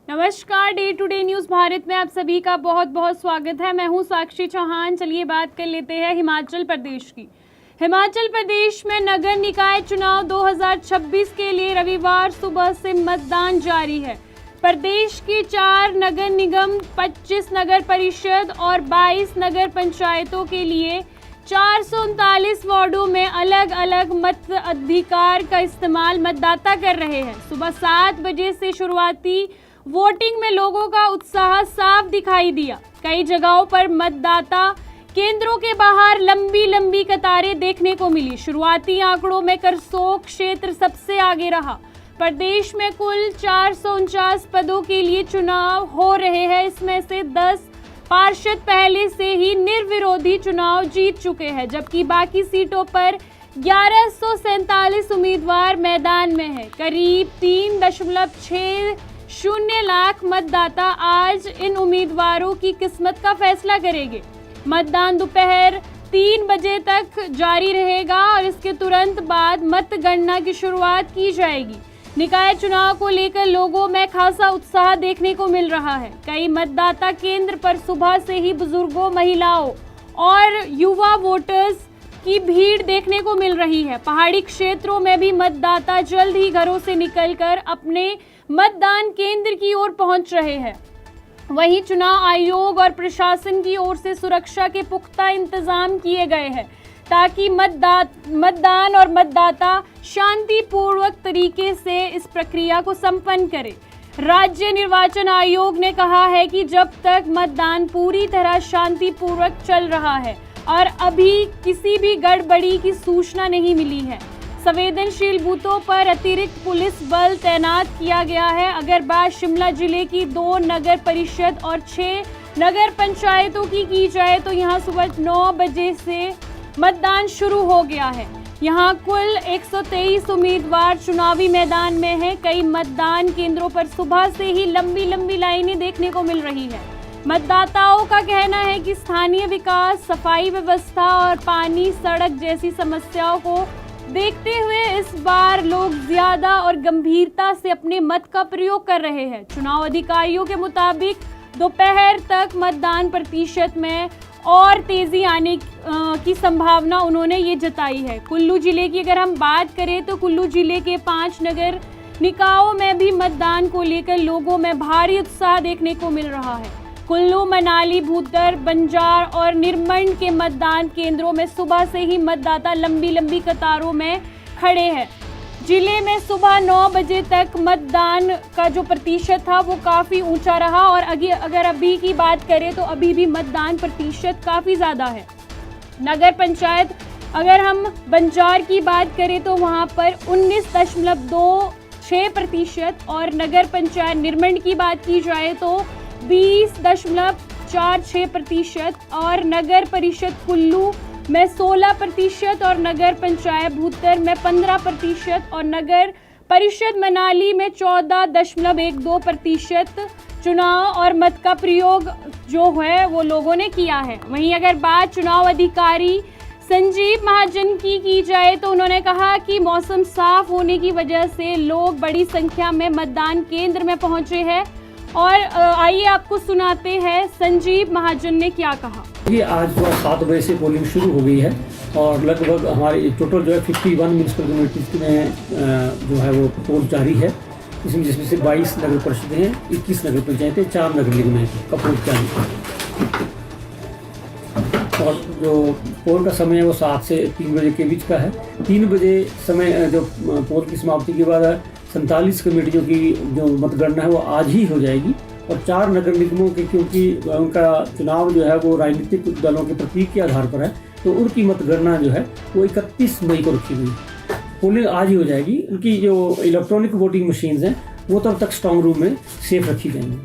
नमस्कार, day to day news Bharat में आप सभी का बहुत बहुत स्वागत है। मैं हूं साक्षी चौहान। चलिए बात कर लेते हैं हिमाचल प्रदेश की। हिमाचल प्रदेश में नगर निकाय चुनाव 2026 के लिए रविवार सुबह से मतदान जारी है। प्रदेश की 4 नगर निगम, 25 नगर परिषद और 22 नगर पंचायतों के लिए 439 वार्डों में अलग अलग मताधिकार का इस्तेमाल मतदाता कर रहे हैं। सुबह 7 बजे से शुरुआती वोटिंग में लोगों का उत्साह साफ दिखाई दिया। कई जगहों पर मतदाता केंद्रों के बाहर लंबी लंबी कतारें देखने को मिली। शुरुआती आंकड़ों में करसोग क्षेत्र सबसे आगे रहा। प्रदेश में कुल 449 पदों के लिए चुनाव हो रहे हैं। इसमें से 10 पार्षद पहले से ही निर्विरोधी चुनाव जीत चुके हैं, जबकि बाकी सीटों पर 1147 उम्मीदवार मैदान में है। करीब 3.60 लाख मतदाता आज इन उम्मीदवारों की किस्मत का फैसला करेंगे। मतदान दोपहर 3 बजे तक जारी रहेगा और इसके तुरंत बाद मतगणना की शुरुआत की जाएगी। निकाय चुनाव को लेकर लोगों में खासा उत्साह देखने को मिल रहा है। कई मतदाता केंद्र पर सुबह से ही बुजुर्गों, महिलाओं और युवा वोटर्स की भीड़ देखने को मिल रही है। पहाड़ी क्षेत्रों में भी मतदाता जल्द ही घरों से निकलकर अपने मतदान केंद्र की ओर पहुंच रहे हैं। वहीं चुनाव आयोग और प्रशासन की ओर से सुरक्षा के पुख्ता इंतजाम किए गए हैं ताकि मतदान और मतदाता शांतिपूर्वक तरीके से इस प्रक्रिया को संपन्न करें। राज्य निर्वाचन आयोग ने कहा है कि जब तक मतदान पूरी तरह शांतिपूर्वक चल रहा है और अभी किसी भी गड़बड़ी की सूचना नहीं मिली है, संवेदनशील बूथों पर अतिरिक्त पुलिस बल तैनात किया गया है। अगर बात शिमला जिले की 2 नगर परिषद और 6 नगर पंचायतों की जाए तो यहां सुबह 9 बजे से मतदान शुरू हो गया है। यहां कुल 123 उम्मीदवार चुनावी मैदान में हैं। कई मतदान केंद्रों पर सुबह से ही लंबी लंबी लाइनें देखने को मिल रही है। मतदाताओं का कहना है कि स्थानीय विकास, सफाई व्यवस्था और पानी, सड़क जैसी समस्याओं को देखते हुए इस बार लोग ज्यादा और गंभीरता से अपने मत का प्रयोग कर रहे हैं। चुनाव अधिकारियों के मुताबिक दोपहर तक मतदान प्रतिशत में और तेजी आने की संभावना उन्होंने ये जताई है। कुल्लू जिले की अगर हम बात करें तो कुल्लू जिले के 5 नगर निकायों में भी मतदान को लेकर लोगों में भारी उत्साह देखने को मिल रहा है। कुल्लू, मनाली, भूतड़, बंजार और निरमंड के मतदान केंद्रों में सुबह से ही मतदाता लंबी लंबी कतारों में खड़े हैं। जिले में सुबह 9 बजे तक मतदान का जो प्रतिशत था वो काफ़ी ऊंचा रहा और अगर अभी की बात करें तो अभी भी मतदान प्रतिशत काफ़ी ज़्यादा है। नगर पंचायत अगर हम बंजार की बात करें तो वहाँ पर 19.26% और नगर पंचायत निरमंड की बात की जाए तो 20.46% और नगर परिषद कुल्लू में 16% और नगर पंचायत भूतड़ में 15% और नगर परिषद मनाली में 14.12% चुनाव और मत का प्रयोग जो है वो लोगों ने किया है। वहीं अगर बात चुनाव अधिकारी संजीव महाजन की जाए तो उन्होंने कहा कि मौसम साफ होने की वजह से लोग बड़ी संख्या में मतदान केंद्र में पहुंचे हैं और आइए आपको सुनाते हैं संजीव महाजन ने क्या कहा। ये आज जो 7 बजे से पोलिंग शुरू हो गई है और लगभग हमारी टोटल जो है 51 म्यूनसिपल कम्युनिटीज़ में जो है वो पोल जारी है। जिसमें से 22 नगर परिषदें हैं, 21 नगर पंचायतें, 4 नगर निगम हैं कपूर जारी। और जो पोल का समय है वो 7 से 3 बजे के बीच का है। 3 बजे समय जो पोल की समाप्ति के बाद 47 कमेटियों की जो मतगणना है वो आज ही हो जाएगी और 4 नगर निगमों के क्योंकि उनका चुनाव जो है वो राजनीतिक दलों के प्रतीक के आधार पर है तो उनकी मतगणना जो है वो 31 मई को रखी गई। पोलिंग आज ही हो जाएगी। उनकी जो इलेक्ट्रॉनिक वोटिंग मशीन्स हैं वो तब तक स्ट्रांग रूम में सेफ रखी जाएंगी।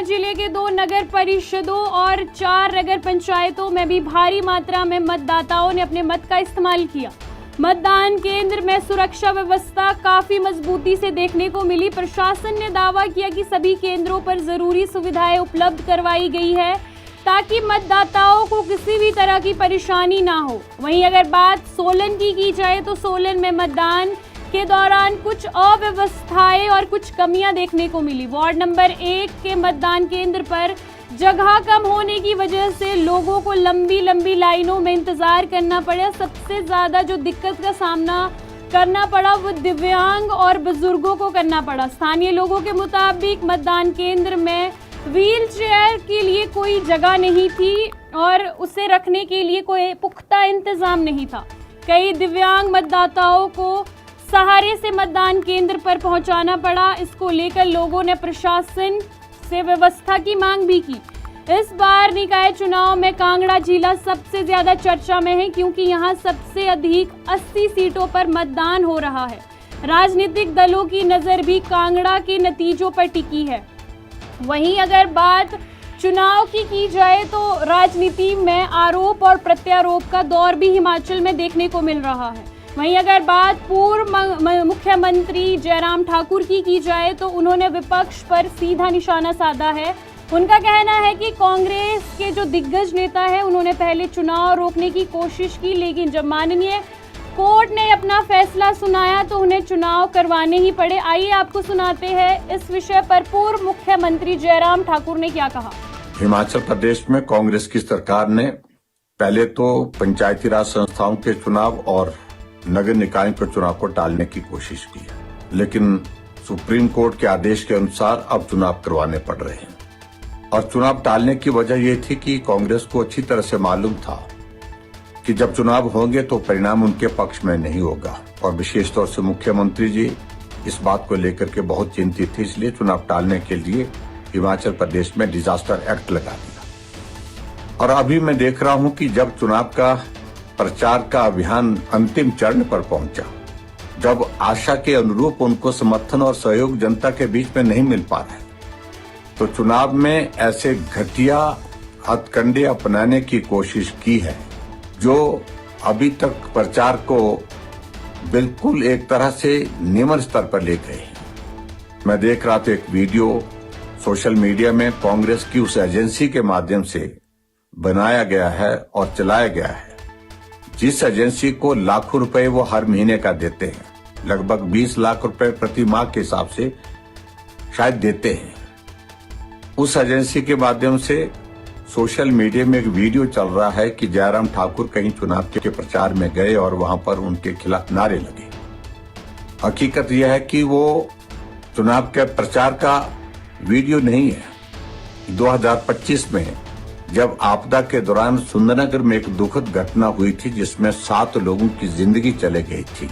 जिले के 2 नगर परिषदों और 4 नगर पंचायतों में भी भारी मात्रा में मतदाताओं ने अपने मत का इस्तेमाल किया। मतदान केंद्र में सुरक्षा व्यवस्था काफी मजबूती से देखने को मिली। प्रशासन ने दावा किया कि सभी केंद्रों पर जरूरी सुविधाएं उपलब्ध करवाई गई है। ताकि मतदाताओं को किसी भी तरह की परेशानी ना हो। वहीं अगर बात सोलन की जाए तो सोलन में मतदान के दौरान कुछ अव्यवस्थाएं और कुछ कमियां देखने को मिली। वार्ड नंबर 1 के मतदान केंद्र पर जगह कम होने की वजह से लोगों को लंबी लंबी लाइनों में इंतजार करना पड़ा। सबसे ज्यादा जो दिक्कत का सामना करना पड़ा वो दिव्यांग और बुजुर्गों को करना पड़ा। स्थानीय लोगों के मुताबिक मतदान केंद्र में व्हील चेयर के लिए कोई जगह नहीं थी और उसे रखने के लिए कोई पुख्ता इंतजाम नहीं था। कई दिव्यांग मतदाताओं को सहारे से मतदान केंद्र पर पहुंचाना पड़ा। इसको लेकर लोगों ने प्रशासन से व्यवस्था की मांग भी की। इस बार निकाय चुनाव में कांगड़ा जिला सबसे ज्यादा चर्चा में है क्योंकि यहां सबसे अधिक 80 सीटों पर मतदान हो रहा है। राजनीतिक दलों की नजर भी कांगड़ा के नतीजों पर टिकी है। वहीं अगर बात चुनाव की जाए तो राजनीति में आरोप और प्रत्यारोप का दौर भी हिमाचल में देखने को मिल रहा है। वहीं अगर बात पूर्व मुख्यमंत्री जयराम ठाकुर की जाए तो उन्होंने विपक्ष पर सीधा निशाना साधा है। उनका कहना है कि कांग्रेस के जो दिग्गज नेता है उन्होंने पहले चुनाव रोकने की कोशिश की, लेकिन जब माननीय कोर्ट ने अपना फैसला सुनाया तो उन्हें चुनाव करवाने ही पड़े। आइए आपको सुनाते हैं इस विषय पर पूर्व मुख्यमंत्री जयराम ठाकुर ने क्या कहा। हिमाचल प्रदेश में कांग्रेस की सरकार ने पहले तो पंचायती राज संस्थाओं के चुनाव और नगर निकायों के चुनाव को टालने की कोशिश की है, लेकिन सुप्रीम कोर्ट के आदेश के अनुसार अब चुनाव करवाने पड़ रहे हैं। और चुनाव टालने की वजह ये थी कि कांग्रेस को अच्छी तरह से मालूम था कि जब चुनाव होंगे तो परिणाम उनके पक्ष में नहीं होगा, और विशेष तौर से मुख्यमंत्री जी इस बात को लेकर के बहुत चिंतित थे। इसलिए चुनाव टालने के लिए हिमाचल प्रदेश में डिजास्टर एक्ट लगा दिया। और अभी मैं देख रहा हूं कि जब चुनाव का प्रचार का अभियान अंतिम चरण पर पहुंचा, जब आशा के अनुरूप उनको समर्थन और सहयोग जनता के बीच में नहीं मिल पा रहा है, तो चुनाव में ऐसे घटिया हथकंडे अपनाने की कोशिश की है जो अभी तक प्रचार को बिल्कुल एक तरह से निम्न स्तर पर ले गए हैं। मैं देख रहा था एक वीडियो सोशल मीडिया में कांग्रेस की उस एजेंसी के माध्यम से बनाया गया है और चलाया गया है, जिस एजेंसी को लाखों रुपए वो हर महीने का देते हैं, लगभग 20 लाख रुपए प्रति माह के हिसाब से शायद देते हैं। उस एजेंसी के माध्यम से सोशल मीडिया में एक वीडियो चल रहा है कि जयराम ठाकुर कहीं चुनाव के प्रचार में गए और वहां पर उनके खिलाफ नारे लगे। हकीकत यह है कि वो चुनाव के प्रचार का वीडियो नहीं है। 2025 में जब आपदा के दौरान सुंदरनगर में एक दुखद घटना हुई थी जिसमें 7 लोगों की जिंदगी चले गई थी,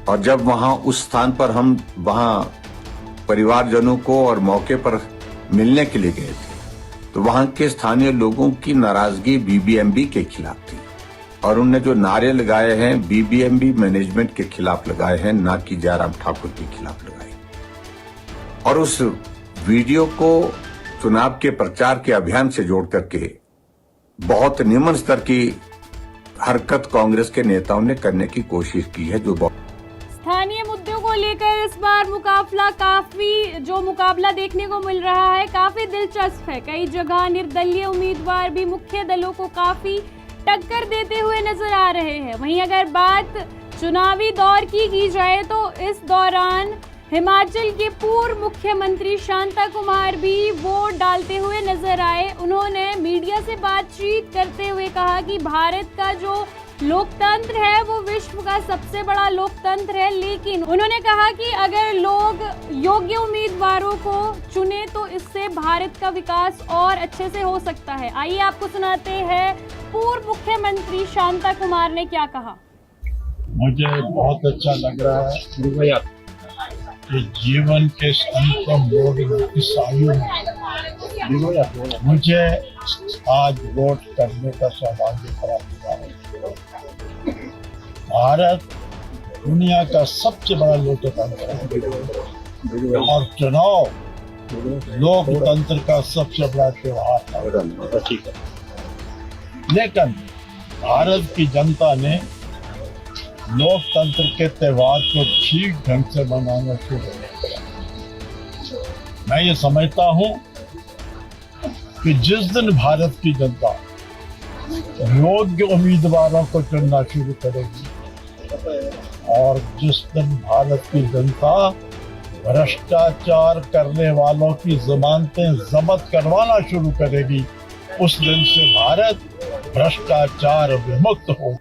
और जब वहां उस स्थान पर हम वहां परिवारजनों को और मौके पर मिलने के लिए गए थे, तो वहां के स्थानीय लोगों की नाराजगी बीबीएमबी के खिलाफ थी, और उन्होंने जो नारे लगाए हैं बीबीएमबी मैनेजमेंट के खिलाफ लगाए हैं, ना कि जयराम ठाकुर के खिलाफ लगाए। और उस वीडियो को चुनाव के प्रचार के अभियान से जोड़ करके बहुत निम्न स्तर की हरकत कांग्रेस के नेताओं ने करने की कोशिश की है। जो स्थानीय मुद्दों को लेकर इस बार मुकाबला देखने को मिल रहा है, काफी दिलचस्प है। कई जगह निर्दलीय उम्मीदवार भी मुख्य दलों को काफी टक्कर देते हुए नजर आ रहे हैं। वहीं अगर बात चुनावी दौर की जाए तो इस दौरान हिमाचल के पूर्व मुख्यमंत्री शांता कुमार भी वोट डालते हुए नजर आए। उन्होंने मीडिया से बातचीत करते हुए कहा कि भारत का जो लोकतंत्र है वो विश्व का सबसे बड़ा लोकतंत्र है, लेकिन उन्होंने कहा कि अगर लोग योग्य उम्मीदवारों को चुने तो इससे भारत का विकास और अच्छे से हो सकता है। आइए आपको सुनाते हैं पूर्व मुख्यमंत्री शांता कुमार ने क्या कहा। मुझे बहुत अच्छा लग रहा है कि जीवन के अंतिम मोड़ इस आयु में मुझे आज वोट करने का सौभाग्य प्राप्त हुआ है। भारत दुनिया का सबसे बड़ा लोकतंत्र है और चुनाव लोकतंत्र का सबसे बड़ा त्योहार है। लेकिन भारत की जनता ने लोकतंत्र के त्योहार को ठीक ढंग से मनाना शुरू किया। मैं ये समझता हूं कि जिस दिन भारत की जनता योग्य उम्मीदवारों को चुनना शुरू करेगी और जिस दिन भारत की जनता भ्रष्टाचार करने वालों की जमानतें जब्त करवाना शुरू करेगी, उस दिन से भारत भ्रष्टाचार विमुक्त हो।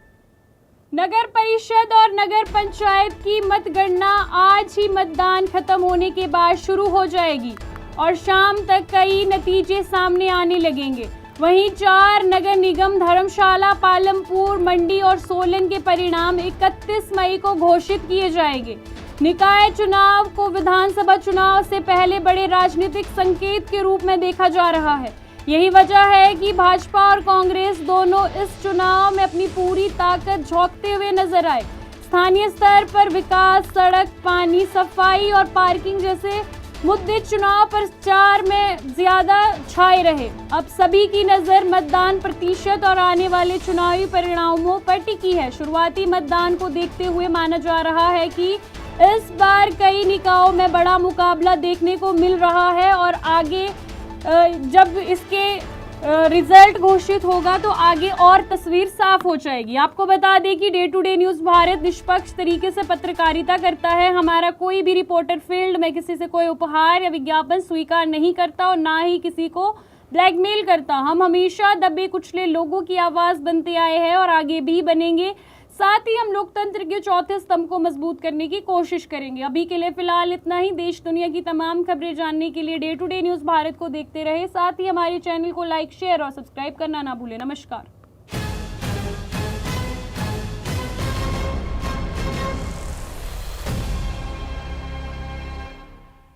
नगर परिषद और नगर पंचायत की मतगणना आज ही मतदान खत्म होने के बाद शुरू हो जाएगी और शाम तक कई नतीजे सामने आने लगेंगे। वहीं 4 नगर निगम धर्मशाला, पालमपुर, मंडी और सोलन के परिणाम 31 मई को घोषित किए जाएंगे। निकाय चुनाव को विधानसभा चुनाव से पहले बड़े राजनीतिक संकेत के रूप में देखा जा रहा है। यही वजह है कि भाजपा और कांग्रेस दोनों इस चुनाव में अपनी पूरी ताकत झोंकते हुए नजर आए। स्थानीय स्तर पर विकास, सड़क, पानी, सफाई और पार्किंग जैसे मुद्दे चुनाव प्रचार में ज्यादा छाए रहे। अब सभी की नजर मतदान प्रतिशत और आने वाले चुनावी परिणामों पर टिकी है। शुरुआती मतदान को देखते हुए माना जा रहा है कि इस बार कई निकायों में बड़ा मुकाबला देखने को मिल रहा है और आगे जब इसके रिजल्ट घोषित होगा तो आगे और तस्वीर साफ हो जाएगी। आपको बता दें कि day to day news Bharat निष्पक्ष तरीके से पत्रकारिता करता है। हमारा कोई भी रिपोर्टर फील्ड में किसी से कोई उपहार या विज्ञापन स्वीकार नहीं करता और ना ही किसी को ब्लैकमेल करता। हम हमेशा दबे कुचले लोगों की आवाज़ बनते आए हैं और आगे भी बनेंगे। साथ ही हम लोकतंत्र के चौथे स्तंभ को मजबूत करने की कोशिश करेंगे। अभी के लिए फिलहाल इतना ही। देश दुनिया की तमाम खबरें जानने के लिए day to day news Bharat को देखते रहे। साथ ही हमारे चैनल को लाइक, शेयर और सब्सक्राइब करना ना भूलें। नमस्कार।